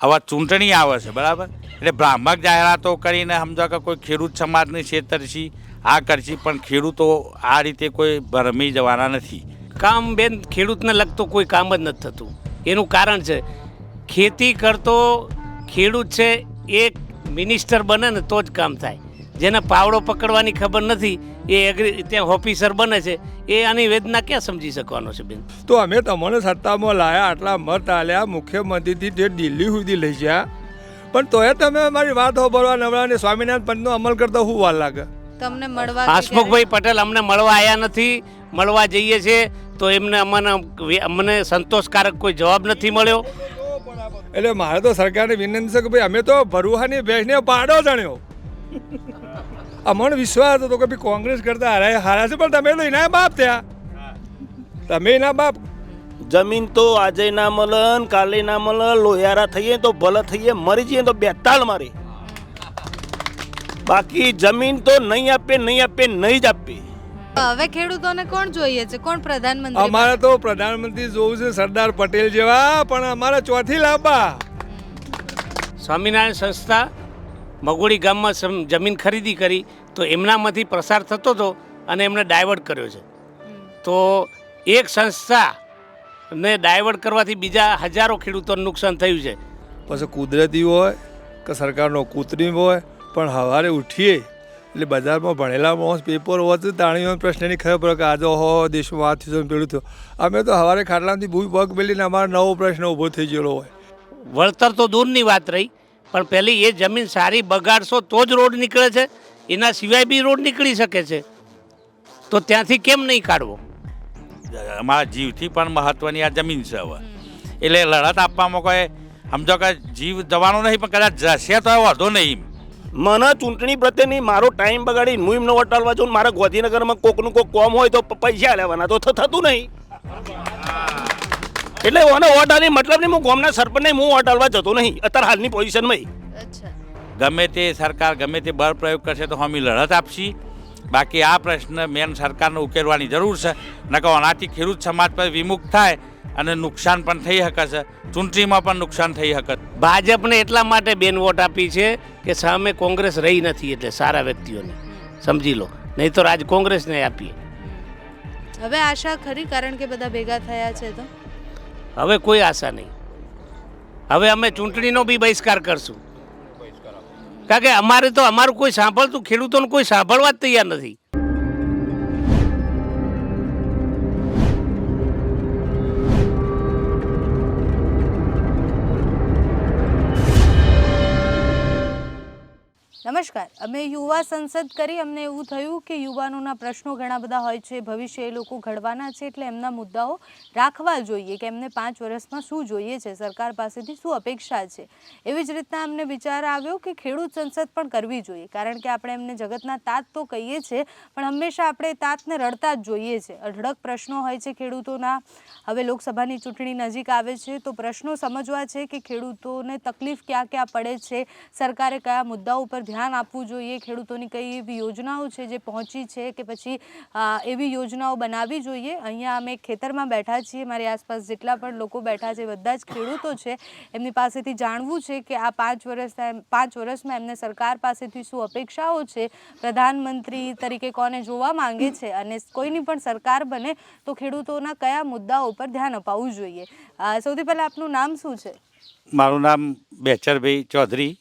હવે ચૂંટણી આવે છે બરાબર, એટલે ભ્રામક જાહેરાતો કરીને સમજો કે કોઈ ખેડૂત સમાજની છેતરશી આ કરશી, પણ ખેડૂતો આ રીતે કોઈ ભરમી જવાના નથી. કામ બેન ખેડૂતને લગતું કોઈ કામ જ નથી થતું. એનું કારણ છે ખેતી કરતો ખેડૂત છે એ મિનિસ્ટર બને ને તો જ કામ થાય. જેને પાવડો પકડવાની ખબર નથી એ ત્યાં ઓફિસર બને છે, એ આની વેદના ક્યાં સમજી શકવાનો છે બેન? તો અમે તમને સત્તામાં લાયા, આટલા મત આલ્યા, મુખ્યમંત્રીથી તે દિલ્હી સુધી લઈ ગયા, પણ તોય તમે અમારી વાત સાંભળવા નવરા અને સ્વામિનારાયણ પંથનો અમલ કરતા શું વાર લાગે તમને મળવા? હસમુખભાઈ પટેલ અમને મળવા આવ્યા નથી, મળવા જઈએ છીએ તો એમને અમને સંતોષકારક કોઈ જવાબ નથી મળ્યો. એટલે મારે તો સરકારને વિનંતી છે કે ભાઈ અમે તો ભરુહાની ભેંસને પાડો જાણ્યો. અમને વિશ્વાસ હતો કે ભાઈ કોંગ્રેસ કરતા હારા છે, પણ તમે તો એના બાપ થયા, તમે એના બાપ. જમીન તો આજે ના મળે કાલે ના મળે, લોહિયારા થઈએ તો ભલે થઈએ, મરી જઈએ તો બેતાળ મારે. બાકી જમીન તો નહીં આપે નહીં જ આપે. હવે ખેડૂતોને કોણ જોઈએ છે? કોણ પ્રધાનમંત્રી? અમારે તો પ્રધાનમંત્રી જોવું છે સરદાર પટેલ જેવા, પણ અમારે ચોથી લાંબા. સ્વામિનારાયણ સંસ્થા મગોડી ગામમાં જમીન ખરીદી કરી તો એમનામાંથી પ્રસાર થતો હતો અને એમને ડાયવર્ટ કર્યો છે. તો એક સંસ્થાને ડાયવર્ટ કરવાથી બીજા હજારો ખેડૂતોને નુકસાન થયું છે. પછી કુદરતી હોય કે સરકારનો કૃત્રિમ હોય, પણ સવારે ઉઠીએ એટલે બજારમાં ભણેલા માણસ પેપર હોત તાણીઓ પ્રશ્નની ખબર પડે કે આજે હો દેશમાં આ થયું પેલું થયું. અમે તો સવારે ખાટલામાંથી ભૂઈ પગ મેલીને અમારો નવો પ્રશ્ન ઊભો થઈ ગયેલો હોય. વળતર તો દૂરની વાત રહી, પણ પહેલી એ જમીન સારી બગાડશો તો જ રોડ નીકળે છે, એના સિવાય બી રોડ નીકળી શકે છે, તો ત્યાંથી કેમ નહીં કાઢવો? અમારા જીવથી પણ મહત્ત્વની આ જમીન છે હવે, એટલે લડત આપવામાં કોઈ સમજો કે જીવ જવાનો નહીં, પણ કદાચ જશે તો વાંધો નહીં. મને ચૂંટણી પ્રત્યેની મારો ટાઈમ બગાડી હું એમને વોટ આલવા જાઉં, મારા ગોધીનગરમાં કોકનું કોક કોમ હોય તો પૈસા લેવાના, તો થતું નહીં. એટલે મને વોટ આલી મતલબ નહીં, હું ગામના સરપંચને હું વોટ આલવા જતો નહીં અત્યારે હાલની પોઝિશનમાં. ગમે તે સરકાર ગમે તે બળ પ્રયોગ કરશે તો અમે લડત આપશી. બાકી આ પ્રશ્ન મેન સરકારને ઉકેલવાની જરૂર છે, નકર આનાથી ખેડૂત સમાજ પર વિમુખ થાય અને નુકસાન પણ થઈ શકે છે, ચૂંટણીમાં પણ નુકસાન થઈ શકે. ભાજપને એટલા માટે બેન વોટ આપી છે કે સામે કોંગ્રેસ રહી નથી, એટલે સારા વ્યક્તિઓને સમજી લો, નહીં તો રાજ કોંગ્રેસને આપીએ. હવે આશા ખરી, કારણ કે બધા ભેગા થયા છે તો હવે કોઈ આશા નહીં. હવે અમે ચૂંટણીનો બી બહિષ્કાર કરશું, કારણ કે અમારે તો અમારું કોઈ સાંભળતું ખેડૂતોને કોઈ સાંભળવા જ તૈયાર નથી. નમસ્કાર, અમે યુવા સંસદ કરી અમને એવું થયું કે યુવાનોના પ્રશ્નો ઘણા બધા હોય છે, ભવિષ્ય એ લોકો ઘડવાના છે, એટલે એમના મુદ્દાઓ રાખવા જોઈએ કે એમને 5 વર્ષમાં શું જોઈએ છે, સરકાર પાસેથી શું અપેક્ષા છે. એવી જ રીતના અમને વિચાર આવ્યો કે ખેડૂત સંસદ પણ કરવી જોઈએ, કારણ કે આપણે એમને જગતના તાત તો કહીએ છીએ, પણ હંમેશા આપણે તાતને રડતા જ જોઈએ છે. અઢળક પ્રશ્નો હોય છે ખેડૂતોના. હવે લોકસભાની ચૂંટણી નજીક આવે છે તો પ્રશ્નો સમજવા છે કે ખેડૂતોને તકલીફ ક્યાં ક્યાં પડે છે, સરકારે કયા મુદ્દાઓ પર ધ્યાન આપવું જોઈએ, ખેડૂતોની કઈ એવી યોજનાઓ છે જે પહોંચી છે કે પછી એવી યોજનાઓ બનાવવી જોઈએ. અહીંયા અમે ખેતરમાં બેઠા છીએ, મારી આસપાસ જેટલા પણ લોકો બેઠા છે બધા જ ખેડૂતો છે. એમની પાસેથી જાણવું છે કે આ 5 વર્ષમાં એમને સરકાર પાસેથી શું અપેક્ષાઓ છે, પ્રધાનમંત્રી તરીકે કોને જોવા માંગે છે, અને કોઈની પણ સરકાર બને તો ખેડૂતોના કયા મુદ્દાઓ પર ધ્યાન અપાવવું જોઈએ. સૌથી પહેલાં આપનું નામ શું છે? મારું નામ બેચરભાઈ ચૌધરી,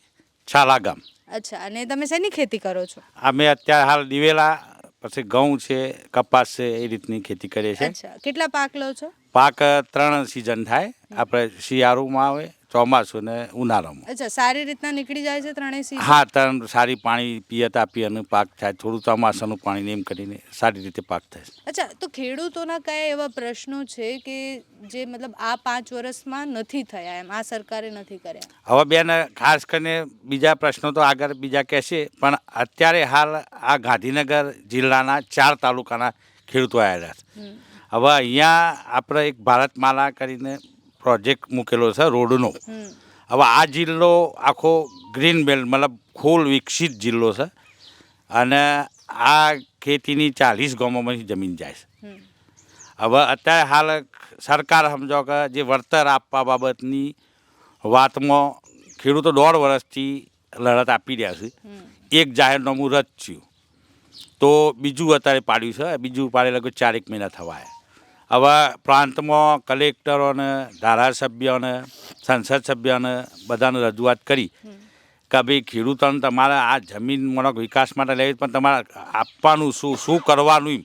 છાલા ગામ. અચ્છા, અને તમે શેની ખેતી કરો છો? અમે અત્યારે હાલ દિવેલા, પછી ઘઉં છે, કપાસ છે, એ રીતની ખેતી કરીએ છીએ. અચ્છા, કેટલા પાક લો છો? પાક 3 સિઝન થાય, આપણે શિયાળુમાં આવે, ચોમાસું ને ઉનાળામાં. અચ્છા, સારી રીતના નીકળી જાય છે ત્રણેય સીઝન? હા, 3 સારી પાણી પિયત આપી અને પાક થાય, થોડું ચોમાસાનું પાણી એમ કરીને સારી રીતે પાક થાય. અચ્છા, તો ખેડૂતોના કયા એવા પ્રશ્નો છે કે જે મતલબ આ 5 વર્ષમાં નથી થયા, એમ આ સરકારે નથી કર્યા? હવે બેન ખાસ કરીને બીજા પ્રશ્નો તો આગળ બીજા કહેશે, પણ અત્યારે હાલ આ ગાંધીનગર જિલ્લાના 4 તાલુકાના ખેડૂતો આવેલા છે. હવે અહીંયા આપણે એક ભારતમાલા કરીને પ્રોજેક્ટ મૂકેલો છે રોડનો. હવે આ જિલ્લો આખો ગ્રીન બેલ્ટ મતલબ ફૂલ વિકસિત જિલ્લો છે, અને આ ખેતીની 40 ગામોમાંથી જમીન જાય છે. હવે અત્યારે હાલ સરકાર સમજો કે જે વળતર આપવા બાબતની વાતમાં ખેડૂતો 1.5 વર્ષથી લડત આપી રહ્યા છે. એક જાહેરનામું રદ થયું તો બીજું અત્યારે પાડ્યું છે, બીજું પાડે લગભગ 4 મહિના થવા આવ્યા. હવે પ્રાંતમાં કલેક્ટરોને, ધારાસભ્યોને, સંસદ સભ્યોને બધાને રજૂઆત કરી કે ભાઈ ખેડૂતોને તમારે આ જમીન મને વિકાસ માટે લેવી, પણ તમારે આપવાનું શું કરવાનું એમ.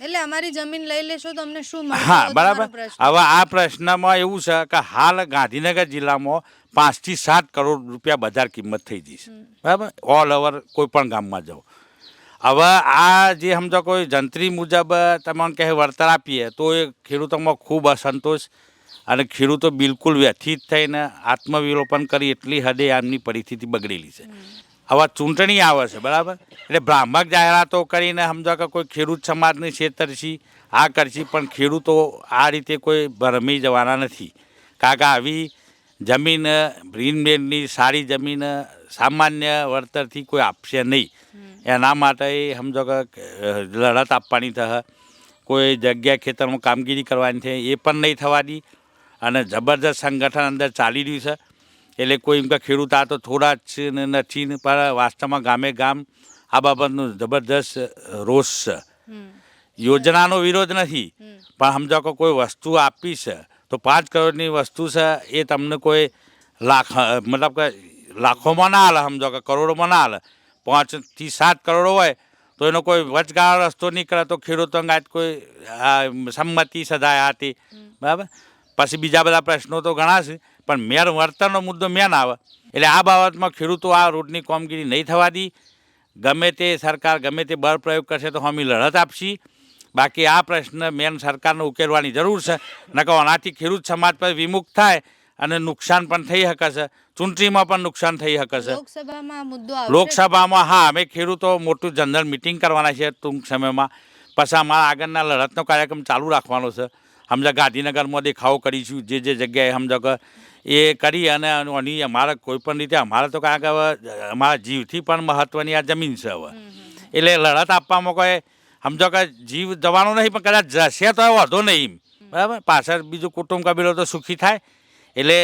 એટલે અમારી જમીન લઈ લેશો તો અમને શું મળશે? હા, એવો બરાબર. તમારો પ્રશ્ન. હવે આ પ્રશ્નમાં એવું છે કે હાલ ગાંધીનગર જિલ્લામાં 5 થી 7 કરોડ રૂપિયા બજાર કિંમત થઈ જશે, બરાબર, ઓલ ઓવર કોઈ પણ ગામમાં જાઓ. હવે આ જે સમજો કોઈ જંત્રી મુજબ તમને કહે વળતર આપીએ તો એ ખેડૂતોમાં ખૂબ અસંતોષ અને ખેડૂતો બિલકુલ વ્યથિત થઈને આત્મવિલોપન કરી એટલી હદે આમની પરિસ્થિતિ બગડેલી છે. હવે ચૂંટણી આવે છે, બરાબર, એટલે ભ્રામક જાહેરાતો કરીને સમજો કે કોઈ ખેડૂત સમાજની છેતરશી આ કરશી, પણ ખેડૂતો આ રીતે કોઈ ભરમી જવાના નથી. કારણ કે આવી જમીન ગ્રીનબેન્ડની સારી જમીન સામાન્ય વળતરથી કોઈ આપશે નહીં. એના માટે સમજો કે લડત આપવાની થશે, કોઈ જગ્યા ખેતરમાં કામગીરી કરવાની છે એ પણ નહીં થવા દી. અને જબરદસ્ત સંગઠન અંદર ચાલી રહ્યું છે. એટલે કોઈ એમ કે ખેડૂત આ તો થોડા જ નથી ને, પણ વાસ્તવમાં ગામે ગામ આ બાબતનો જબરદસ્ત રોષ છે. યોજનાનો વિરોધ નથી, પણ સમજો કે કોઈ વસ્તુ આપી છે તો 5 કરોડની વસ્તુ છે એ તમને કોઈ મતલબ કે લાખોમાં ના હાલે, સમજો કે કરોડોમાં ના હાલે. 5 થી 7 કરોડ હોય તો એનો કોઈ વચગાળો રસ્તો નીકળે તો ખેડૂતો અંગાત કોઈ સંમતિ સદાય હતી, બરાબર. પછી બીજા બધા પ્રશ્નો તો ઘણા છે, પણ મેન વળતરનો મુદ્દો મેન આવે. એટલે આ બાબતમાં ખેડૂતો આ રોડની કામગીરી નહીં થવા દી. ગમે તે સરકાર ગમે તે બળ પ્રયોગ કરશે તો અમે લડત આપશી. બાકી આ પ્રશ્ન મેન સરકારને ઉકેલવાની જરૂર છે. નકર આનાથી ખેડૂત સમાજ પર વિમુખ થાય અને નુકસાન પણ થઈ શકે છે, ચૂંટણીમાં પણ નુકસાન થઈ શકે છે. લોકસભામાં આ મુદ્દો આવશે? લોકસભામાં હા, અમે ખેડૂતો મોટું જનરલ મિટિંગ કરવાના છે ટૂંક સમયમાં. પછી અમારા આગળના લડતનો કાર્યક્રમ ચાલુ રાખવાનો છે. સમજા ગાંધીનગરમાં દેખાવો કરીશું, જે જગ્યાએ સમજો કે એ કરી અને આની અમારે કોઈ પણ રીતે અમારે તો કારણ કે હવે અમારા જીવથી પણ મહત્ત્વની આ જમીન છે હવે. એટલે લડત આપવામાં કોઈ સમજો કે જીવ જવાનો નહીં, પણ કદાચ જશે તો વાંધો નહીં, બરાબર. પાછળ બીજું કુટુંબ કબીલો તો સુખી થાય. એટલે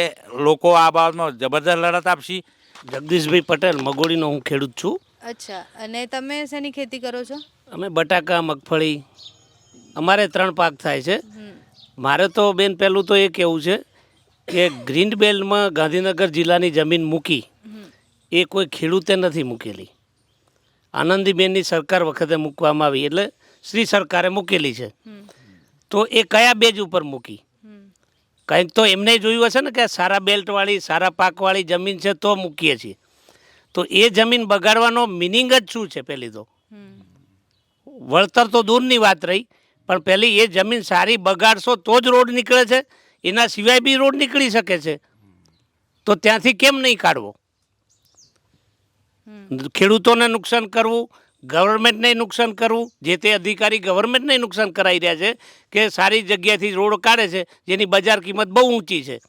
લોકો આ બાબતમાં જબરદસ્ત લડત આપશી. જગદીશભાઈ પટેલ, મગોડીનો હું ખેડૂત છું. અચ્છા, અને તમે શેની ખેતી કરો છો? અમે બટાકા, મગફળી, અમારે 3 પાક થાય છે. મારે તો બેન પહેલું તો એ કહેવું છે કે ગ્રીન બેલ્ટમાં ગાંધીનગર જિલ્લાની જમીન મૂકી એ કોઈ ખેડૂતે નથી મૂકેલી. આનંદીબેનની સરકાર વખતે મૂકવામાં આવી, એટલે શ્રી સરકારે મૂકેલી છે. તો એ કયા બેઝ ઉપર મૂકી? કંઈક તો એમને જોયું હશે ને કે સારા બેલ્ટવાળી સારા પાકવાળી જમીન છે તો મૂકીએ છીએ. તો એ જમીન બગાડવાનો મિનિંગ જ શું છે? પહેલી તો વળતર તો દૂરની વાત રહી, પણ પહેલી એ જમીન સારી બગાડશો તો જ રોડ નીકળે છે. એના સિવાય બી રોડ નીકળી શકે છે, તો ત્યાંથી કેમ નહીં કાઢવો? ખેડૂતોને નુકસાન કરવું, ગવર્મેન્ટને નુકસાન કરવું, જે તે અધિકારી ગવર્મેન્ટને નુકસાન કરાવી રહ્યા છે કે સારી જગ્યાથી રોડ કાઢે છે જેની બજાર કિંમત બહુ ઊંચી છે,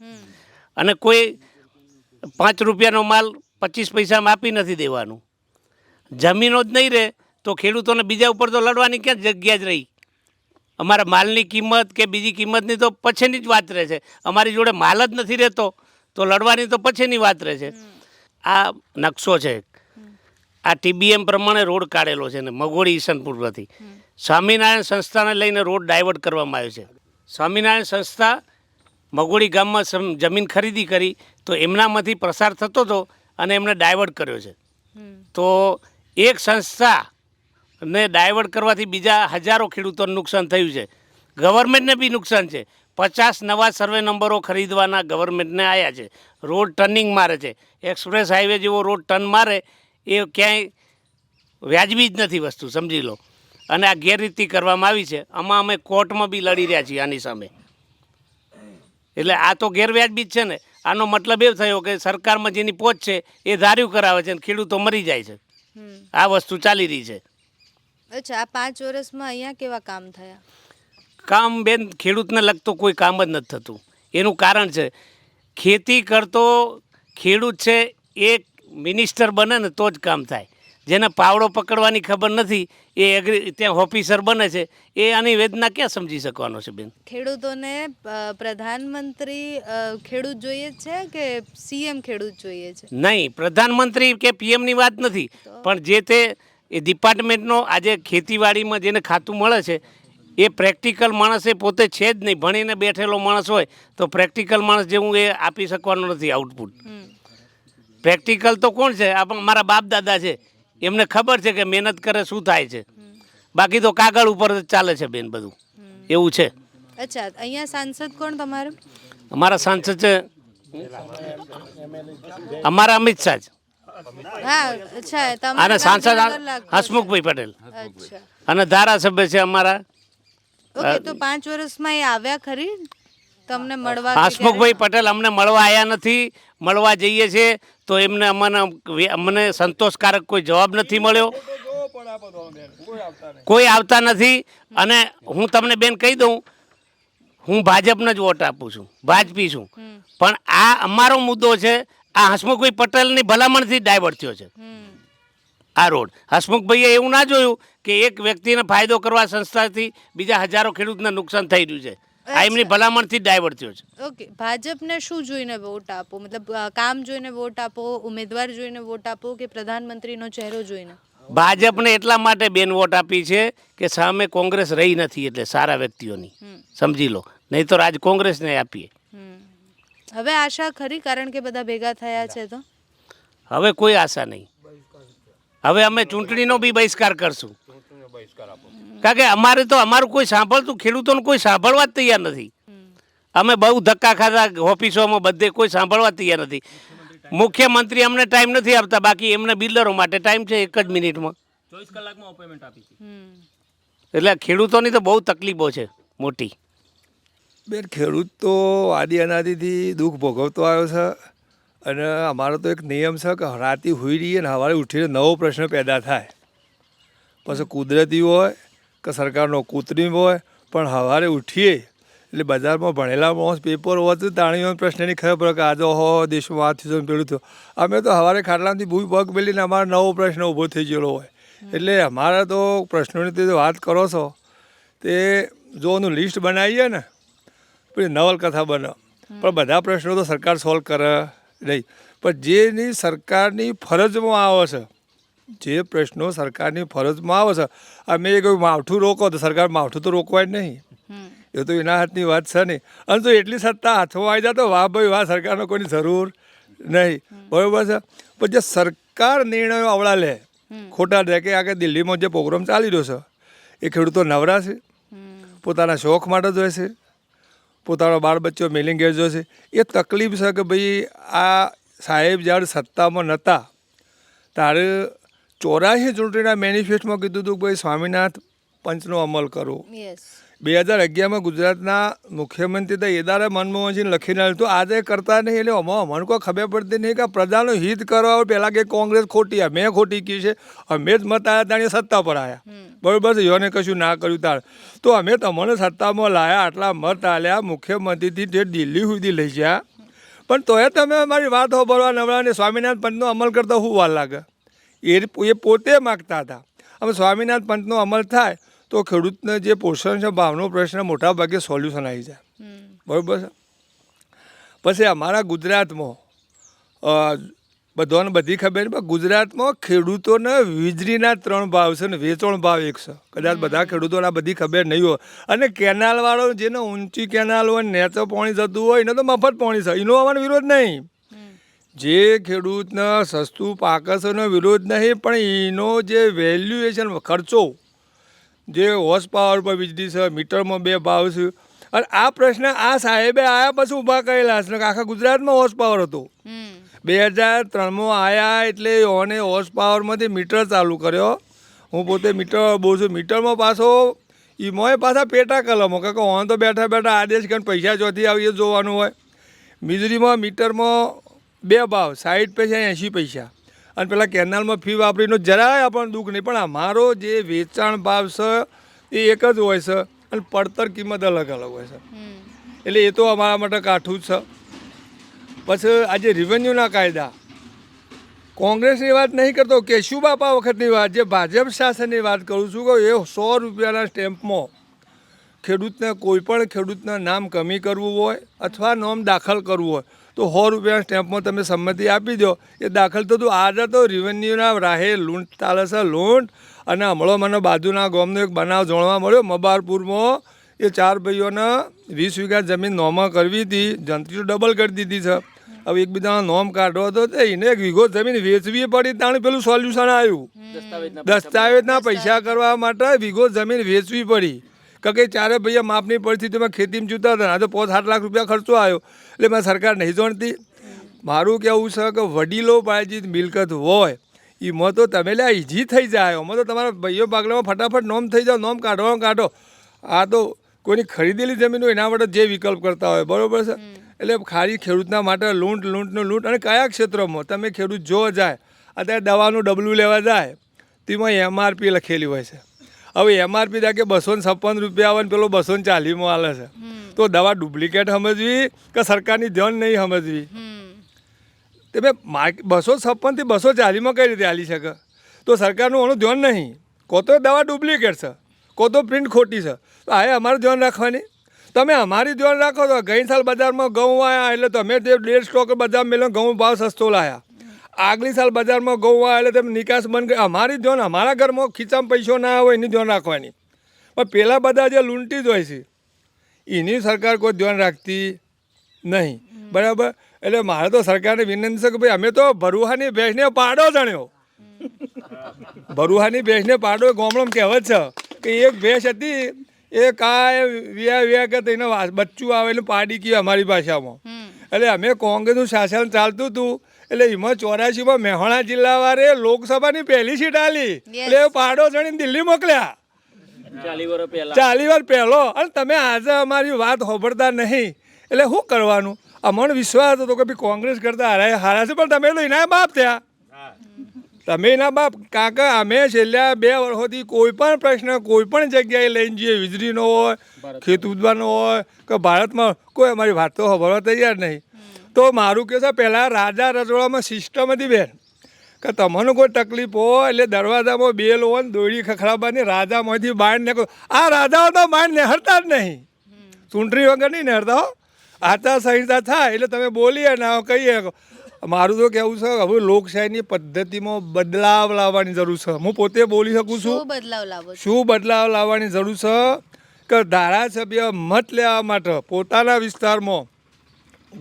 અને કોઈ 5 રૂપિયાનો માલ 25 પૈસામાં આપી નથી દેવાનું. જમીનો જ નહીં રહે તો ખેડૂતોને બીજા ઉપર તો લડવાની ક્યાં જગ્યા જ રહી? અમારા માલની કિંમત કે બીજી કિંમતની તો પછીની જ વાત રહે છે. અમારી જોડે માલ જ નથી રહેતો તો લડવાની તો પછીની વાત રહે છે. આ નકશો છે, આ TBM પ્રમાણે રોડ કાઢેલો છે ને મગોડી ઈસનપુર પરથી સ્વામિનારાયણ સંસ્થાને લઈને રોડ ડાયવર્ટ કરવામાં આવ્યો છે. સ્વામિનારાયણ સંસ્થા મગોડી ગામમાં જમીન ખરીદી કરી તો એમનામાંથી પ્રસાર થતો હતો અને એમને ડાયવર્ટ કર્યો છે. તો એક સંસ્થાને ડાયવર્ટ કરવાથી બીજા હજારો ખેડૂતોને નુકસાન થયું છે. ગવર્મેન્ટને બી નુકસાન છે. 50 નવા સર્વે નંબરો ખરીદવાના ગવર્મેન્ટને આવ્યા છે. રોડ ટર્નિંગ મારે છે. એક્સપ્રેસ હાઈવે જેવો રોડ ટર્ન મારે એ ક્યાંય વ્યાજબી જ નથી વસ્તુ, સમજી લો. અને આ ગેરરીતિ કરવામાં આવી છે. આમાં અમે કોર્ટમાં બી લડી રહ્યા છીએ આની સામે. એટલે આ તો ગેરવ્યાજબી જ છે ને. આનો મતલબ એ થયો કે સરકારમાં જેની પહોંચ છે એ ધાર્યું કરાવે છે અને ખેડૂતો મરી જાય છે. આ વસ્તુ ચાલી રહી છે. અચ્છા, આ 5 વર્ષમાં અહીંયા કેવા કામ થયા? કામ બેન ખેડૂતને લગતું કોઈ કામ જ નથી થતું. એનું કારણ છે ખેતી કરતો ખેડૂત છે એ મિનિસ્ટર બને ને તો જ કામ થાય. જેને પાવડો પકડવાની ખબર નથી એ ત્યાં ઓફિસર બને છે, એ આની વેદના ક્યાં સમજી શકવાનો છે બેન? ખેડૂતોને પ્રધાનમંત્રી ખેડૂત જોઈએ જ છે કે સીએમ ખેડૂત જોઈએ છે? નહીં, પ્રધાનમંત્રી કે પીએમની વાત નથી, પણ જે તે એ ડિપાર્ટમેન્ટનો આજે ખેતીવાડીમાં જેને ખાતું મળે છે એ પ્રેક્ટિકલ માણસ એ પોતે છે જ નહીં. ભણીને બેઠેલો માણસ હોય તો પ્રેક્ટિકલ માણસ જેવું એ આપી શકવાનો નથી આઉટપુટ. પ્રેક્ટિકલ તો કોણ છે? મારા બાપ દાદા છે, એમને ખબર છે કે મહેનત કરે શું થાય છે. બાકી તો કાગળ ઉપર જ ચાલે છે બેન બધું, એવું છે. અચ્છા, અહીંયા સાંસદ કોણ તમારે? અમારા સાંસદ છે અમારા અમિત શાહ જ. હા, અચ્છા, અને તમારા સાંસદ ગાંધીનગર લાગતું છે. હસમુખભાઈ પટેલ અચ્છા, અને ધારાસભ્ય છે અમારા ઓકે. તો 5 વર્ષમાં એ આવ્યા ખરી તમને મળવા? કે હસમુખભાઈ પટેલ અમને મળવા આવ્યા નથી. મળવા જઈએ છીએ તો એમને અમને સંતોષકારક કોઈ જવાબ નથી મળ્યો, કોઈ આવતા નથી. અને હું તમને બેન કહી દઉં, હું ભાજપને જ વોટ આપું છું, ભાજપી છું, પણ આ અમારો મુદ્દો છે. આ હસમુખભાઈ પટેલની ભલામણથી ડાયવર્ટ થયો છે આ રોડ. હસમુખભાઈએ એવું ના જોયું કે એક વ્યક્તિને ફાયદો કરવા સંસ્થાથી બીજા હજારો ખેડૂતને નુકસાન થઈ રહ્યું છે. આ એમની ભલામણથી ડાયવર્ટ થયો છે. ઓકે, ભાજપને શું જોઈને વોટ આપો? મતલબ કામ જોઈને વોટ આપો, ઉમેદવાર જોઈને વોટ આપો, કે પ્રધાનમંત્રીનો ચહેરો જોઈને? ભાજપને એટલા માટે બેન વોટ આપી છે કે સામે કોંગ્રેસ રહી નથી, એટલે સારા વ્યક્તિઓની સમજી લો, નહીં તો આજ કોંગ્રેસને આપીએ. હવે આશા ખરી, કારણ કે બધા ભેગા થયા છે તો? હવે કોઈ આશા નહીં. હવે અમે ચૂંટણીનો બી બહિષ્કાર કરશું, કારણ કે અમારું કોઈ સાંભળતું, ખેડૂતોનું કોઈ સાંભળવા જ તૈયાર નથી. અમે બહુ ધક્કા ખાધા ઓફિસોમાં, બધે કોઈ સાંભળવા તૈયાર નથી. મુખ્યમંત્રી અમને ટાઈમ નથી આપતા, બાકી એમને બિલ્ડરો માટે ટાઈમ છે 1 જ મિનિટમાં. 24 કલાકમાં અપોઇન્ટમેન્ટ આપી છે. એટલે ખેડૂતોની તો બહુ તકલીફો છે મોટી. બેન, ખેડૂત તો આદિ અનાદિથી દુઃખ ભોગવતો આવ્યો છે. અને અમારો તો એક નિયમ છે કે રાતે હોઈ રહીએ ને સવારે ઉઠીને નવો પ્રશ્ન પેદા થાય. પછી કુદરતી હોય કે સરકારનો કૃત્રિમ હોય, પણ સવારે ઉઠીએ એટલે બજારમાં ભણેલા માણસ પેપર હોવાથી તાણીઓ પ્રશ્નની ખબર પડે કે આજે દેશમાં આ થયું પેલું થયું. અમે તો સવારે ખાટલામાંથી ભૂઈ પગ મેલીને અમારો નવો પ્રશ્ન ઊભો થઈ ગયેલો હોય. એટલે અમારા તો પ્રશ્નોની તે વાત કરો છો તે જો એનું લિસ્ટ બનાવીએ ને પછી નવલકથા બને, પણ બધા પ્રશ્નો તો સરકાર સોલ્વ કરે નહીં. પણ જેની સરકારની ફરજમાં આવે છે, જે પ્રશ્નો સરકારની ફરજમાં આવે છે, અમે કોઈ માવઠું રોકો તો સરકાર માવઠું તો રોકવાય જ નહીં. એ તો એના હાથની વાત છે નહીં. અને જો એટલી સત્તા હાથમાં આવી જાય તો વાહ ભાઈ વાહ, સરકારનો કોઈની જરૂર નહીં. બરાબર છે. પણ જે સરકાર નિર્ણયો અવળા લે, ખોટા લે, કે આગળ દિલ્હીમાં જે પ્રોગ્રામ ચાલી રહ્યો છે એ ખેડૂતો નવરા છે, પોતાના શોખ માટે જ હોય છે, પોતાનો બાળ બચ્ચો મેલિંગ ઘેર જોશે. એ તકલીફ છે કે ભાઈ આ સાહેબ જ્યારે સત્તામાં નહોતા ત્યારે 84 ચૂંટણીના મેનિફેસ્ટોમાં કીધું હતું કે ભાઈ સ્વામિનાથ પંચનો અમલ કરો. 2011માં ગુજરાતના મુખ્યમંત્રી તો એદારે મનમોહનસિંહ લખીને આવ્યું હતું, આજે કરતા નહીં. એટલે અમને કોઈ ખબર પડતી નહીં કે પ્રજાનું હિત કરવા પહેલાં કે કોંગ્રેસ ખોટી, મેં ખોટી કી છે, અમે જ મત આવ્યા તાણી સત્તા પર આવ્યા. બરાબર છે. યોને કશું ના કર્યું તાર તો અમે તમને સત્તામાં લાયા, આટલા મત આલ્યા, મુખ્યમંત્રીથી તે દિલ્હી સુધી લઈ ગયા, પણ તોય તમે અમારી વાત સાંભળવા નવરા ને સ્વામિનાથ પંથનો અમલ કરતા શું વાર લાગે? એ પોતે માગતા હતા અમે સ્વામિનાથ પંથનો અમલ થાય તો ખેડૂતને જે પોષણ છે, ભાવનો પ્રશ્ન મોટા ભાગે સોલ્યુશન આવી જાય. બરાબર છે. પછી અમારા ગુજરાતમાં બધાને બધી ખબર છે, ગુજરાતમાં ખેડૂતોને વીજળીના 3 ભાવ છે ને વેચાણ ભાવ 1 છે. કદાચ બધા ખેડૂતોને આ બધી ખબર નહીં હોય. અને કેનાલવાળો જેને ઊંચી કેનાલ હોય, નેચો પાણી જતું હોય, એને તો મફત પાણી છે, એનો અમારો વિરોધ નહીં. જે ખેડૂતને સસ્તું પાકે છે એનો વિરોધ નહીં, પણ એનો જે વેલ્યુએશન ખર્ચો, જે હોર્સ પાવર પર વીજળી છે, મીટરમાં 2 ભાવ છે. અને આ પ્રશ્ન આ સાહેબે આવ્યા પછી ઊભા કરેલા છે. આખા ગુજરાતમાં હોર્સ પાવર હતો. 2003માં આવ્યા એટલે ઓને હોર્સ પાવરમાંથી મીટર ચાલુ કર્યો. હું પોતે મીટર બહુ છું. મીટરમાં પાછો એમાંય પાછા પેટા કલમો, કે ઓન તો બેઠા બેઠા આદેશ કરીને પૈસા ચોથી આવીએ જોવાનું હોય. વીજળીમાં મીટરમાં 2 ભાવ, 60 પૈસા 80 પૈસા. અને પેલા કેનાલમાં ફી વાપરીનો જરાય આપણને દુઃખ નહીં, પણ અમારો જે વેચાણ ભાવ છે એ એક જ હોય છે અને પડતર કિંમત અલગ અલગ હોય છે. એટલે એ તો અમારા માટે કાઠું જ છે. પછી આજે રેવન્યુના કાયદા કોંગ્રેસની વાત નહીં કરતો, કેશુબાપા વખતની વાત, જે ભાજપ શાસનની વાત કરું છું કે એ 100 રૂપિયાના સ્ટેમ્પમાં ખેડૂતને કોઈ પણ ખેડૂતના નામ કમી કરવું હોય અથવા નામ દાખલ કરવું હોય તો 100 રૂપિયાના સ્ટેમ્પમાં તમે સંમતિ આપી દો, એ દાખલ થતું. આજે તો રેવન્યુના રાહે લૂંટ ચાલે છે, લૂંટ. અને હમણાં મને બાજુના ગામનો એક બનાવ જાણવા મળ્યો, મબારપુરમાં એ 4 ભાઈઓને 20 વીઘા જમીન નોમા કરવી હતી, જંત્રીઓ ડબલ કરી દીધી છે. હવે એકબીજાનો નોમ કાઢવો હતો તો એને 1 વીઘો જમીન વેચવી પડી, તાણે પેલું સોલ્યુશન આવ્યું. દસ્તાવેજના પૈસા કરવા માટે વીઘો જમીન વેચવી પડી. કે 4 ભાઈઓ માપની પરિસ્થિતિમાં ખેતીમાં જૂતા હતા, આજે 5-8 લાખ રૂપિયા ખર્ચો આવ્યો. એટલે મેં સરકાર નહીં જાણતી. મારું કહેવું છે કે વડીલો પાસેથી મિલકત હોય એમાં તો તમે લે ઈજી થઈ જાય, એમાં તો તમારા ભાઈઓ બાગલામાં ફટાફટ નોમ થઈ જાઓ, નોમ કાઢવાનું કાઢો. આ તો કોઈની ખરીદેલી જમીન હોય એના માટે જે વિકલ્પ કરતા હોય, બરાબર છે. એટલે ખાલી ખેડૂતના માટે લૂંટ. અને કયા ક્ષેત્રમાં તમે ખેડૂત જોવા જાય, અત્યારે દવાનું ડબલું લેવા જાય તેમાં MRP લખેલી હોય છે. હવે MRP કે 256 રૂપિયા આવે ને પેલો 240માં હાલે છે. તો દવા ડુપ્લિકેટ સમજવી કે સરકારની ધ્યાન નહીં સમજવી? તમે 256 થી 240માં કઈ રીતે હાલી શકે? તો સરકારનું આનું ધ્યાન નહીં. કો તો દવા ડુપ્લિકેટ છે, કો તો પ્રિન્ટ ખોટી છે. તો આ અમારું ધ્યાન રાખવાની. તમે અમારી ધ્યાન રાખો તો ગઈ સાલ બજારમાં ઘઉં આવ્યા એટલે તમે તે 1.5 સ્ટોક બજાર મેળો ઘઉં ભાવ સસ્તો લાયા. આગલી સાલ બજારમાં ઘઉં આવ્યા એટલે તમે નિકાસ બંધ કરી. અમારી ધ્યાન અમારા ઘરમાં ખીચામાં પૈસો ના હોય એની ધ્યાન રાખવાની. પણ પેલા બધા જે લૂંટી જ હોય છે એની સરકાર કોઈ ધ્યાન રાખતી નહીં, બરાબર. એટલે મારે તો સરકારને વિનંતી છે કે ભાઈ અમે તો ભરુહાની ભેંસને પાડો જાણ્યો. ભરુહાની ભેંસને પાડો ગામડામાં કહેવત છે કે એક ભેંસ હતી, એ કાંઈ વ્યા કે એને બચ્ચું આવે એટલે પાડી ગયું અમારી ભાષામાં. એટલે અમે કોંગ્રેસનું શાસન ચાલતું હતું એટલે એમાં 84માં મહેસાણા જિલ્લાવાળે લોકસભાની પહેલી સીટ આલી એટલે પાડો જણીને દિલ્હી મોકલ્યા 40 વાર પહેલો. અને તમે આજે અમારી વાત સાંભળતા નહીં એટલે શું કરવાનું? અમને વિશ્વાસ હતો કે ભાઈ કોંગ્રેસ કરતા હારા છે, પણ તમે તો એના બાપ થયા. તમે એના બાપ. કાકા અમે છેલ્લા 2 વર્ષોથી કોઈ પણ પ્રશ્ન કોઈ પણ જગ્યાએ લઈને જઈએ, વીજળીનો હોય, ખેત ઉદ્યાનો હોય કે ભારતમાં, કોઈ અમારી વાત તો સાંભળવા તૈયાર નહીં. તો મારું કહે છે પહેલાં રાજા રજવાડામાં સિસ્ટમ હતી બેન કે તમને કોઈ તકલીફ હોય એટલે દરવાજામાં બેલ હોય ને દોડી ખખડાવવાની, રાજામાંથી બહાર નીકળો. આ રાજાઓ તો બહાર નહેરતા જ નહીં, ચૂંટણી વગર નહીં નહેરતા હો. આચારસંહિતા થાય એટલે તમે બોલીએ ને કહીએ. મારું તો કહેવું છે હવે લોકશાહીની પદ્ધતિમાં બદલાવ લાવવાની જરૂર છે. હું પોતે બોલી શકું છું શું બદલાવ લાવવાની જરૂર છે કે ધારાસભ્ય મત લેવા માટે પોતાના વિસ્તારમાં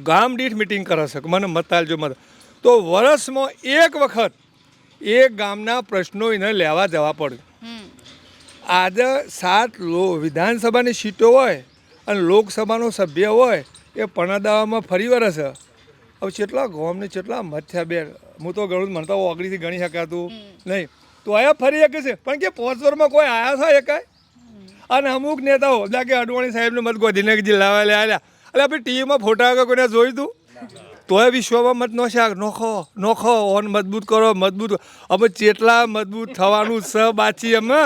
ગામ દીઠ મિટિંગ કરે છે. મને મત આલજો મત. તો વર્ષમાં 1 વખત એ ગામના પ્રશ્નો એને લેવા જવા પડે. આજે 7 વિધાનસભાની સીટો હોય અને લોકસભાનો સભ્ય હોય એ પણાદાવામાં ફરી વળે છે. હવે કેટલા ગામને કેટલા મત થયા બેન? હું તો ગણું મને તો ઓગળીથી ગણી શકાતું નહીં. તો અહીંયા ફરી શકે છે પણ કે 5 વર્ષમાં કોઈ આવ્યા છે એકાય? અને અમુક નેતાઓ કે અડવાણી સાહેબને મત ગાંધીનગર જિલ્લાવાળા આવ્યા એટલે આપણે ટીવીમાં ફોટા વગર કોઈને જોયું હતું? તોય વિશ્વમાં મત નો શાક નોખો ઓન મજબૂત કરો, મજબૂત. અમે જેટલા મજબૂત થવાનું છે બાચી અમે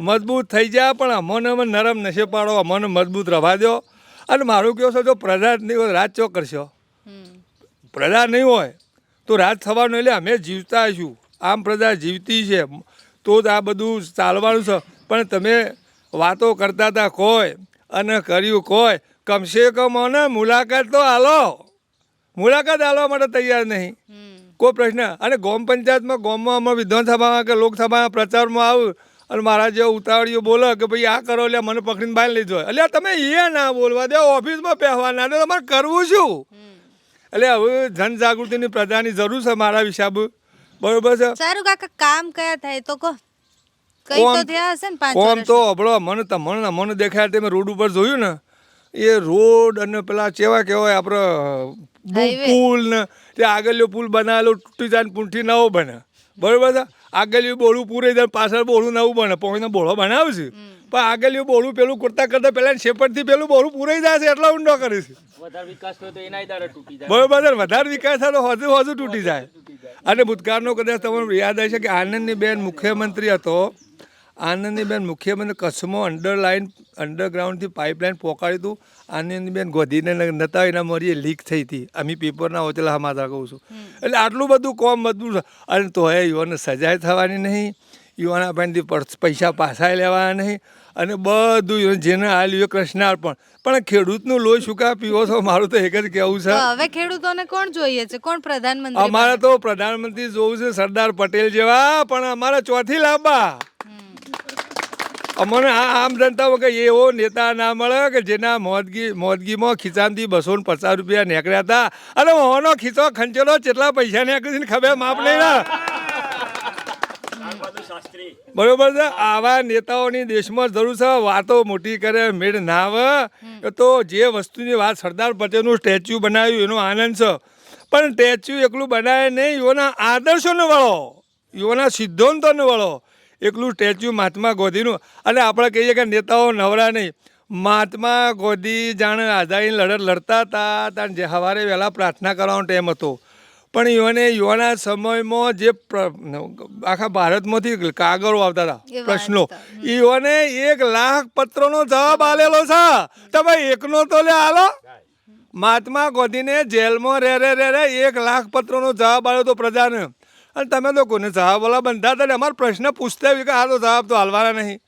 મજબૂત થઈ જાય, પણ અમને નરમ નશે પાડો, અમને મજબૂત રવા દો. અને મારું કહો છો જો પ્રજા નહીં હોય રાજ ચો કરશો? પ્રજા નહીં હોય તો રાજ થવાનું. એટલે અમે જીવતા છું, આમ પ્રજા જીવતી છે તો જ આ બધું ચાલવાનું છે. પણ તમે વાતો કરતા હતા કોઈ અને કર્યું કોઈ. કમસે કમ ને મુલાકાત તો હાલો, મુલાકાત હાલવા માટે તૈયાર નહીં કોઈ પ્રશ્ન. અને ગામ પંચાયતમાં ગામમાં અમે વિધાનસભામાં કે લોકસભામાં પ્રચારમાં આવું અને મારા જેવો ઉતાવળીઓ બોલે કે ભાઈ આ કરો એટલે મને પકડીને બહાર લઈ જાય. એટલે તમે એ ના બોલવા દે, ઓફિસમાં પહેવાના એટલે તમારે કરવું શું? એટલે હવે જનજાગૃતિની પ્રજાની જરૂર છે મારા હિસાબ, બરોબર છે. સારું કાકા, કામ કયા થાય તો કહો. કઈ તો થયા હશે ને 5 કોમ તો અબળો મને દેખાય તમે રોડ ઉપર જોયું ને એ રોડ અને પેલા કેવા કહેવાય આપણે પુલ ને તે આગળનો પુલ બનાવેલો તૂટી જાય પૂંઠી નવો બને, બરોબર છે. આગળનું બોળું પૂરે જાય પાછળ બોળું નવું બને, પોઈનો બોળો બનાવશે પણ આગળનું બોળું પેલું કરતા કરતા પેલા શેપટથી પેલું બોળું પૂરાઈ જાય છે એટલા ઊંડો કરે છે. બરોબર છે. વધારે વિકાસ થાય તો હજુ તૂટી જાય. અને ભૂતકાળનો કદાચ તમને યાદ હશે કે આનંદની બેન મુખ્યમંત્રી હતો, આનંદીબેન મુખ્યમંત્રી કચ્છમાં અંડરગ્રાઉન્ડથી પાઇપલાઇન પોકાડી હતું. આનંદીબેન ગોધીને નતા એના મરીએ લીક થઈ હતી. અમે પેપરના હોતેલા માતા કહું છું. એટલે આટલું બધું કોમ મજબૂત છે. અને તો યુવાને સજાય થવાની નહીં, યુવાના પાસેથી પૈસા પાછા લેવાના નહીં, અને બધું જેને હાલ્યું એ કૃષ્ણાર્પણ. પણ ખેડૂતનું લોહી શું કામ પીવો છો? મારું તો એક જ કહેવું છે. તો હવે ખેડૂતોને કોણ જોઈએ છે? કોણ પ્રધાનમંત્રી? અમારે તો પ્રધાનમંત્રી જોવું છે સરદાર પટેલ જેવા, પણ અમારે ચોથી લાંબા. અમને આમ જનતા વગર એવો નેતા ના મળે કે જેના મોદગીમાં ખિસ્સામાંથી 250 રૂપિયા નીકળ્યા હતા, અને ઓનો ખિસ્સો ખંચેલો કેટલા પૈસા નીકળી છે ખબર માપ નહીં ના. બરોબર છે. આવા નેતાઓની દેશમાં જરૂર છે. વાતો મોટી કરે મેળ ના આવે. તો જે વસ્તુની વાત સરદાર પટેલનું સ્ટેચ્યુ બનાવ્યું એનો આનંદ છે, પણ સ્ટેચ્યુ એકલું બનાવે નહીં, યુવાના આદર્શોને વળો, યુવાના સિદ્ધાંતોને વળો. એકલું સ્ટેચ્યુ મહાત્મા ગાંધીનું. અને આપણે કહીએ કે નેતાઓ નવરા નહીં. મહાત્મા ગાંધી જાણે આઝાદીની લડત લડતા હતા ત્યાં જે સવારે વહેલા પ્રાર્થના કરવાનો ટાઈમ હતો, પણ યુવાના સમયમાં જે આખા ભારતમાંથી કાગળો આવતા હતા પ્રશ્નો, યુવાને 1 લાખ પત્રોનો જવાબ આલેલો છે. તમે એકનો તો લે આલો. મહાત્મા ગાંધીને જેલમાં રહે 1 લાખ પત્રોનો જવાબ આવ્યો હતો પ્રજાને. અને તમે તો કોને જવાબવાળા બનતા હતા ને અમારો પ્રશ્ન પૂછતા કે આ તો જવાબ તો હાલવાના નહીં.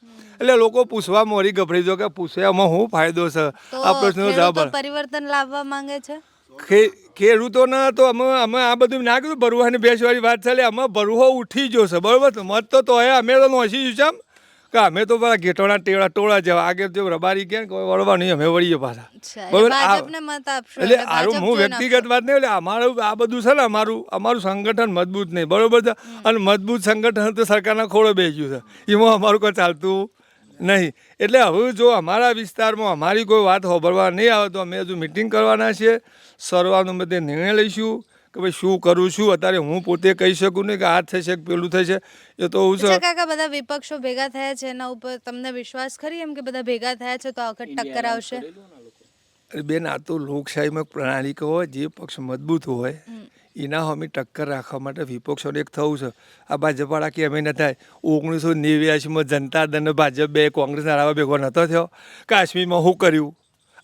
એટલે લોકો પૂછવા મોરી ગભરાઈ જો કે પૂછવામાં શું ફાયદો છે આ પ્રશ્નનો જવાબ. પરિવર્તન લાવવા માંગે છે ખેડૂતોને તો અમે આ બધું ના કીધું. બરુહાની ભેંસવાળી વાત ચાલે, અમે બરુહો ઉઠી ગયો છે. બરોબર. મત તો અમે તો નોસી છું કે અમે તો પેલા ઘેટોણા ટોળા જેવા આગળ જો રબારી કે કોઈ વળવા નહીં, અમે વળીએ પાછા. બરોબર. એટલે આરું હું વ્યક્તિગત વાત નહીં. એટલે અમારું આ બધું છે ને, અમારું સંગઠન મજબૂત નહીં. બરોબર છે. અને મજબૂત સંગઠન તો સરકારના ખોળે બેસી ગયું છે, એમાં અમારું કોઈ ચાલતું નહીં. એટલે હવે જો અમારા વિસ્તારમાં અમારી કોઈ વાત સાંભળવા નહીં આવે તો અમે હજુ મિટિંગ કરવાના છીએ. સર્વાનુમતે નિર્ણય લઈશું કે ભાઈ શું કરું છું. અત્યારે હું પોતે કહી શકું નહીં કે આ થશે કે પેલું થશે. એ તો હું છે. કાકા બધા વિપક્ષો ભેગા થયા છે, એના ઉપર તમને વિશ્વાસ ખરી એમ કે બધા ભેગા થયા છે તો આ વખત ટક્કર આવશે? બેન, આ તો લોકશાહીમાં પ્રણાલી હોય, જે પક્ષ મજબૂત હોય એના અમે ટક્કર રાખવા માટે વિપક્ષોને એક થવું છે. આ ભાજપવાળા કે અમે ન થાય. 1989માં જનતા દળ ભાજપ બે કોંગ્રેસના હરાવા ભેગો નહોતો થયો. કાશ્મીરમાં શું કર્યું?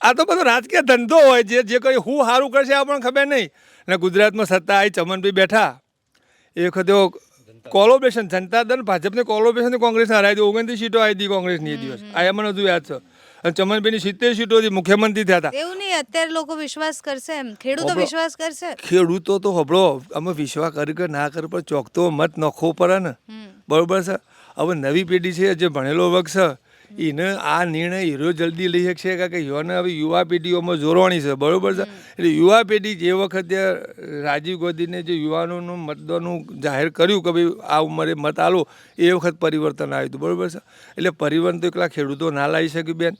આ તો બધો રાજકીય ધંધો હોય. જે કરી હું સારું કરશે આપણને ખબર નહીં. ને ગુજરાતમાં સત્તા આવી, ચમનભાઈ બેઠા એ વખતે કોલોબરેશન જનતા દળ ભાજપને કોલોબરેશન કોંગ્રેસને હરાવી દીધી. 29 સીટો આવી હતી કોંગ્રેસની એ દિવસ. આ મને હજુ યાદ છે. અને ચમનભાઈની 70 સીટોથી મુખ્યમંત્રી થયા હતા. એવું નહીં, અત્યારે લોકો વિશ્વાસ કરશે એમ? ખેડૂતો વિશ્વાસ કરશે? ખેડૂતો તો હબળો અમે વિશ્વાસ કરી કે ના કરે, પણ ચોકતો મત નખવો પડે ને. બરોબર છે. હવે નવી પેઢી છે, જે ભણેલો વર્ગ છે, એને આ નિર્ણય હીરો જલ્દી લઈ શકશે કારણ કે યુવા પેઢીઓમાં જોરવાની છે. બરોબર છે. એટલે યુવા પેઢી જે વખતે રાજીવ ગાંધીને જે યુવાનોનું મતદાનનું જાહેર કર્યું કે ભાઈ આ ઉંમરે મત આલો, એ વખત પરિવર્તન આવ્યું હતું. બરોબર છે. એટલે પરિવર્તન તો એકલા ખેડૂતો ના લાવી શકે બેન.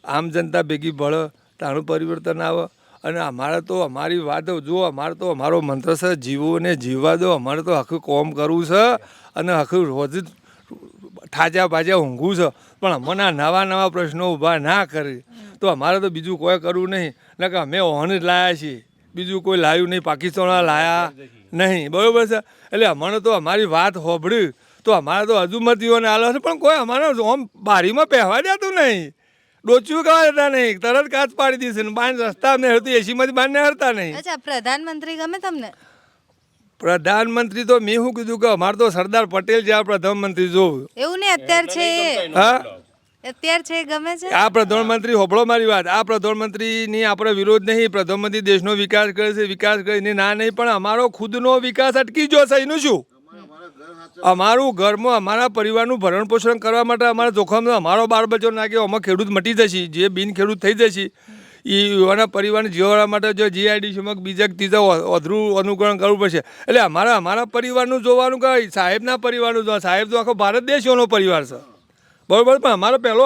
આમ જનતા ભેગી ભળે તાનું પરિવર્તન આવે. અને અમારી વાત જો અમારો મંત્ર છે જીવો ને જીવવા દો. અમારે તો આખું કોમ કરવું છે અને આખું રોજ ઠાજા ભાજા ઊંઘવું છે. પણ અમને નવા પ્રશ્નો ઊભા ના કરે તો અમારે તો બીજું કોઈ કરવું નહીં. ને કે અમે ઓહન જ લાયા છીએ, બીજું કોઈ લાવ્યું નહીં, પાકિસ્તાન લાયા નહીં. બરોબર છે. એટલે અમને તો અમારી વાત હોભળી તો અમારે તો હજુ મતીઓને આલો છે, પણ કોઈ અમારે આમ બારીમાં પહેવા દેતું નહીં, ડોચ્યું કરવા દેતા નહીં, તરત કાચ પાડી દીધી ને બાર રસ્તા અમને હરતું, એસીમાંથી બહાર ને હરતા નહીં. અચ્છા, પ્રધાનમંત્રી ગમે તમને? પ્રધાનમંત્રી તો મેં શું કીધું કે અમારે તો સરદાર પટેલ જેવા પ્રધાનમંત્રી જોવું. એવું નહીં, અત્યારે છે. હા, અત્યારે છે, ગમે છે આ પ્રધાનમંત્રી. હોભળો મારી વાત. આ પ્રધાનમંત્રીની આપણે વિરોધ નહીં. પ્રધાનમંત્રી દેશનો વિકાસ કરે છે, વિકાસ કરીને ના નહીં, પણ અમારો ખુદનો વિકાસ અટકી જશે. એનું શું? અમારું ઘરમાં અમારા પરિવારનું ભરણ પોષણ કરવા માટે અમારા જોખમ અમારો બાળ બચ્ચો નાખ્યો, અમે ખેડૂત મટી જશે, જે બિન ખેડૂત થઈ જશે એ યુવાના પરિવારને જીવવા માટે જો જીઆઈડીસીમાં બીજા ત્રીજા અધરું અનુકરણ કરવું પડશે. એટલે અમારા પરિવારનું જોવાનું કે સાહેબના પરિવારનું જોવાનું. સાહેબ તો આખો ભારત દેશોનો પરિવાર છે. બરાબર. પણ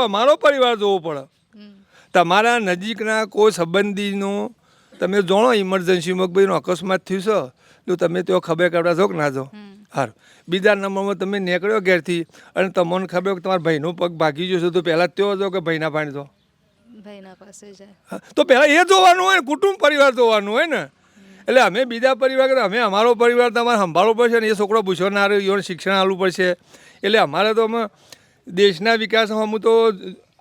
અમારો પરિવાર જોવો પડે. તમારા નજીકના કોઈ સંબંધીનો તમે જાણો ઇમરજન્સીમાં ભાઈનો અકસ્માત થયું છે તો તમે તેઓ ખબર કાઢવા છો કે ના જો. સારું. બીજા નંબરમાં તમે નીકળ્યો ઘેરથી અને તમને ખબર કે તમારા ભાઈનો પગ ભાગી જશે તો પહેલાં તેઓ જો કે ભાઈના પાણી જો ભાઈના પાસે જાય તો પહેલાં એ જોવાનું હોય ને, કુટુંબ પરિવાર જોવાનું હોય ને. એટલે અમે બીજા પરિવાર અમે અમારો પરિવાર તમારે સંભાળવો પડશે ને. એ છોકરો પૂછવાના એને શિક્ષણ આપવું પડશે. એટલે અમારે તો અમે દેશના વિકાસમાં હું તો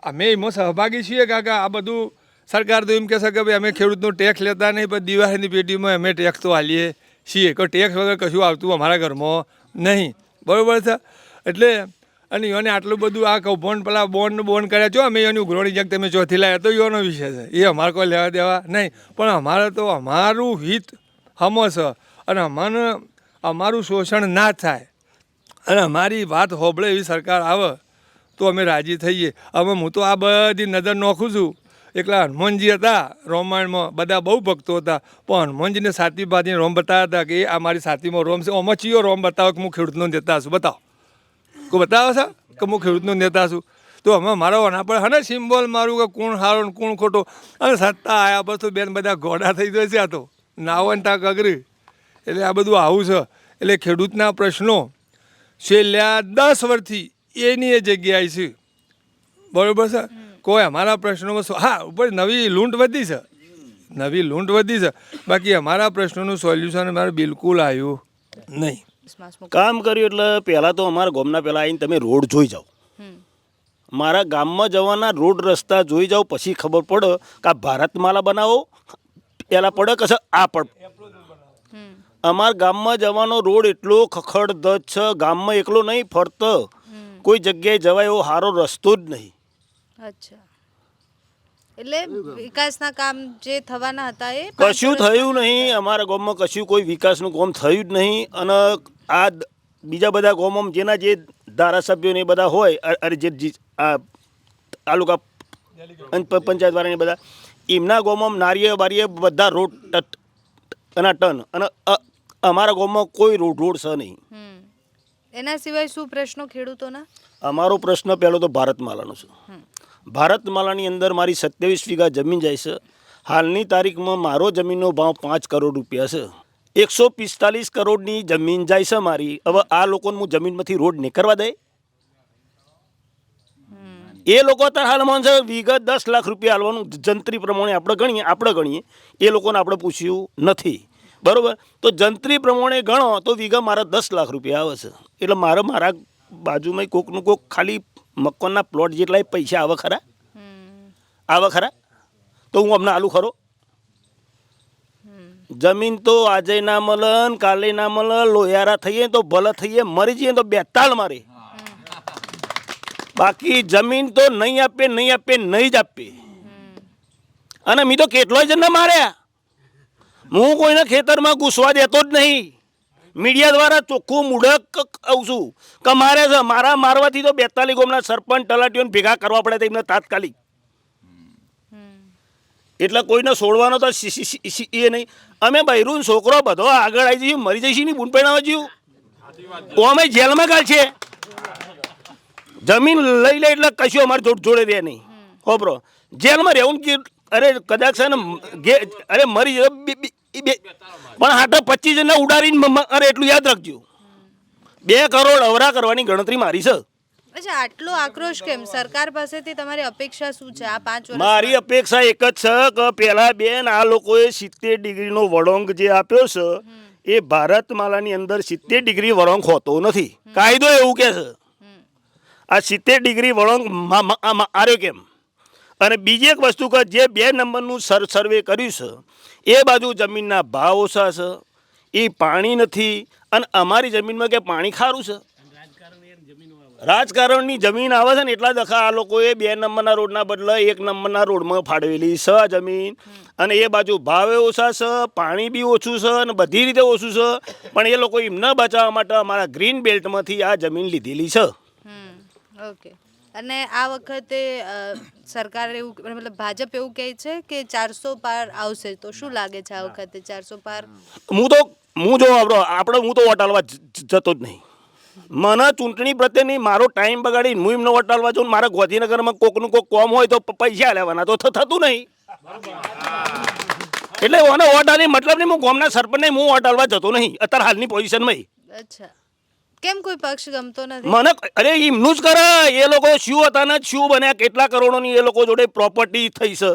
અમે એમાં સહભાગી છીએ કાકા. આ બધું સરકાર તો એમ કહેશે કે ભાઈ અમે ખેડૂતનો ટેક્સ લેતા નહીં, પણ દિવાળીની પેટીમાં અમે ટેક્સ તો આલીએ છીએ. કોઈ ટેક્સ વગર કશું આવતું અમારા ઘરમાં નહીં, બરાબર છે. એટલે અને યોને આટલું બધું આ કૌભાંડ પેલા બોન્ડ કર્યા છો અમે એની ઉઘરાણી જગ તમે ચોથી લાવ્યા તો યોનો વિષય છે, એ અમારે કોઈ લેવા દેવા નહીં. પણ અમારે તો અમારું હિત હમો છે અને અમારું શોષણ ના થાય અને અમારી વાત હોબળે એવી સરકાર આવે તો અમે રાજી થઈએ. હવે હું તો આ બધી નજર નાખું છું. એકલા હનુમાનજી હતા રામાયણમાં, બધા બહુ ભક્તો હતા, પણ હનુમાનજીને સાતી બાતીને રોમ બતાવ્યા હતા કે આ મારી સાતીમાં રોમ છે. આમાં ચિયો રોમ બતાવો કે હું ખેડૂતનો નેતા છું? બતાવો, કોઈ બતાવો છે કે હું ખેડૂતનો નેતા છું? તો અમે મારો આના પર હને સિમ્બોલ મારું કે કોણ સારો ને કોણ ખોટો. અને સત્તા આવ્યા બસ તો બેન બધા ઘોડા થઈ જાય છે. આ તો નાવન ટાક અઘરી. એટલે આ બધું આવું છે. એટલે ખેડૂતના પ્રશ્નો છેલ્લા 10 વર્ષથી એની એ જગ્યાએ છે, બરાબર છે. કોઈ અમારા પ્રશ્નોમાં હા ઉપર નવી લૂંટ વધી છે, બાકી અમારા પ્રશ્નોનું સોલ્યુશન અમારે બિલકુલ આવ્યું નહીં. કામ કર્યું એટલે પહેલાં તો અમારા ગામના પહેલાં આવીને તમે રોડ જોઈ જાઓ. મારા ગામમાં જવાના રોડ રસ્તા જોઈ જાઓ, પછી ખબર પડે કે આ ભારતમાલા બનાવો પહેલાં પડે કે આ પડ. અમારા ગામમાં જવાનો રોડ એટલો ખખડધજ છે, ગામમાં એકલો નહીં ફરતો કોઈ જગ્યાએ જવાય એવો સારો રસ્તો જ નહીં. અચ્છા, એટલે વિકાસના કામ જે થવાના હતા એ કશું થયું નહીં. અમારા ગામમાં કશું કોઈ વિકાસનું કામ થયું જ નહીં. અને આ બીજા બધા ગામોમાં જેના જે ધારાસભ્યો ને એ બધા હોય, અરે જે આ તાલુકા પંચાયત વાળાને બધા, એમના ગામમાં નારીએ બારીએ બધા રોડ ટન અને અમારા ગામમાં કોઈ રોડ છે નહીં. એના સિવાય શું પ્રશ્નો ખેડૂતોના? અમારો પ્રશ્ન પહેલો તો ભારતમાલાનો છે. ભારતમાલાની અંદર મારી 27 વીઘા જમીન જાય છે. હાલની તારીખમાં મારો જમીનનો ભાવ 5 કરોડ રૂપિયા છે. 145 કરોડની જમીન જાય છે મારી. હવે આ લોકોને હું જમીનમાંથી રોડ નહીં કરવા દે? એ લોકો અત્યારે હાલમાં છે વીઘા 10 લાખ રૂપિયા હાલવાનું જંત્રી પ્રમાણે આપણે ગણીએ એ લોકોને આપણે પૂછ્યું નથી, બરાબર. તો જંત્રી પ્રમાણે ગણો તો વીઘા મારા 10 લાખ રૂપિયા આવે છે. એટલે મારા બાજુમાં કોકનું કોક ખાલી મકાનના પ્લોટ જેટલા પૈસા આવે ખરા? તો હું અમને આલુ ખરો? જમીન તો આજે ના મળે કાલે ના મળે. લોયારા થઈએ તો ભલે થઈએ, મરી જઈએ તો બેતાળ મારે. બાકી જમીન તો નહીં આપે નહીં જ આપે. અને મેં તો કેટલોય જણને માર્યા. હું કોઈને ખેતરમાં ઘૂસવા દેતો જ નહીં. મીડિયા દ્વારા ચોખ્ખું મુડક કહું છું કે મારે છે. મારા મારવાથી તો 42 ગામના સરપંચ તલાટીઓને ભેગા કરવા પડે એમને તાત્કાલિક. એટલે કોઈને છોડવાનો તો એ નહીં. અમે બૈરું છોકરો બધો આગળ આવી જઈએ, મરી જઈશું નહીં, બૂન પહેણાવા જઈએ તો અમે જેલમાં ગાલ છે. જમીન લઈ લે એટલે કશું અમારે જોડે રહે નહીં. ખબરો જેલમાં રહેવું કે અરે કદાચ છે ને અરે મરી જાય પણ હાટો 25 જણને ઉડાડીને અરે એટલું યાદ રાખજો 2 કરોડ અવરા કરવાની ગણતરી મારી છે. અચ્છા, આટલો આક્રોશ કેમ? સરકાર પાસેથી તમારી અપેક્ષા શું છે આ 5 વર્ષ? મારી અપેક્ષા એક જ છે કે પહેલા બેન આ લોકોએ 70 ડિગ્રીનો વળાંક જે આપ્યો છે એ ભારતમાલાની અંદર 70 ડિગ્રી વળાંક હોતો નથી. કાયદો એવું કહે છે. આ 70 ડિગ્રી વળાંક આર્યો કેમ? અને બીજી એક વસ્તુ કે જે 2 નંબરનું સર્વે કર્યું છે એ બાજુ જમીનના ભાવ ઓછા છે, એ પાણી નથી. અને અમારી જમીનમાં કે પાણી ખારું છે. રાજકારણની જમીન આવે છે ને એટલા દખા આ લોકોએ 2 નંબરના રોડના બદલે 1 નંબરના રોડમાં ફાળવેલી છે આ જમીન. અને એ બાજુ ભાવે ઓછા છે, પાણી બી ઓછું છે અને બધી રીતે ઓછું છે. પણ એ લોકો એમને બચાવવા માટે અમારા ગ્રીન બેલ્ટમાંથી આ જમીન લીધેલી છે. ઓકે. અને આ વખતે સરકાર એવું મતલબ ભાજપ એવું કહે છે કે 400 પાર આવશે, તો શું લાગે છે આ વખતે 400 પાર? હું જો હું તો વોટ આલવા જતો જ નહીં. મને ચૂંટણી પ્રત્યેની મારો ટાઈમ બગાડીને હું એમને વોટ આલવા જાઉં. મારા ગાંધીનગરમાં કોકનું કોક કોમ હોય તો પૈસા લેવાના તો થતું નહીં. એટલે મને વોટ આલી મતલબ નહીં. હું ગામના સરપંચને હું વોટ આલવા જતો નહીં અત્યારે હાલની પોઝિશનમાં. અચ્છા, કેમ કોઈ પક્ષ ગમતો નથી? મને અરે એમનું જ કરે. એ લોકો શું હતા ને શું બન્યા, કેટલા કરોડોની એ લોકો જોડે પ્રોપર્ટી થઈ છે.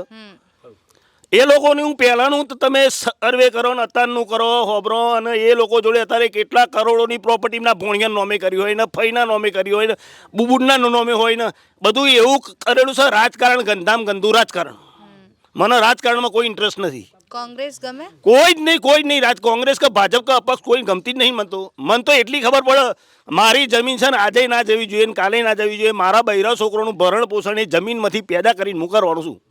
એ લોકોની હું પહેલાંનું તો તમે સર્વે કરો ને અત્યારનું કરો હોબરો, અને એ લોકો જોડે અત્યારે કેટલા કરોડોની પ્રોપર્ટીના ભોણિયા નોમે કરી હોય ને, ફઈના નોમે કરી હોય ને, બુબુડના નોમે હોય ને, બધું એવું કરેલું છે. રાજકારણ ગંધામ ગંદુ રાજકારણ. મને રાજકારણમાં કોઈ ઇન્ટરેસ્ટ નથી. કોંગ્રેસ ગમે? કોઈ જ નહીં. કોંગ્રેસ કે ભાજપ કે અપક્ષ કોઈ ગમતી જ નહીં. મને તો એટલી ખબર પડે, મારી જમીન છે ને આજે ના જવી જોઈએ ને કાલે ના જવી જોઈએ. મારા બૈરા છોકરોનું ભરણ પોષણ એ જમીનમાંથી પેદા કરીને હું કરવાનું છું.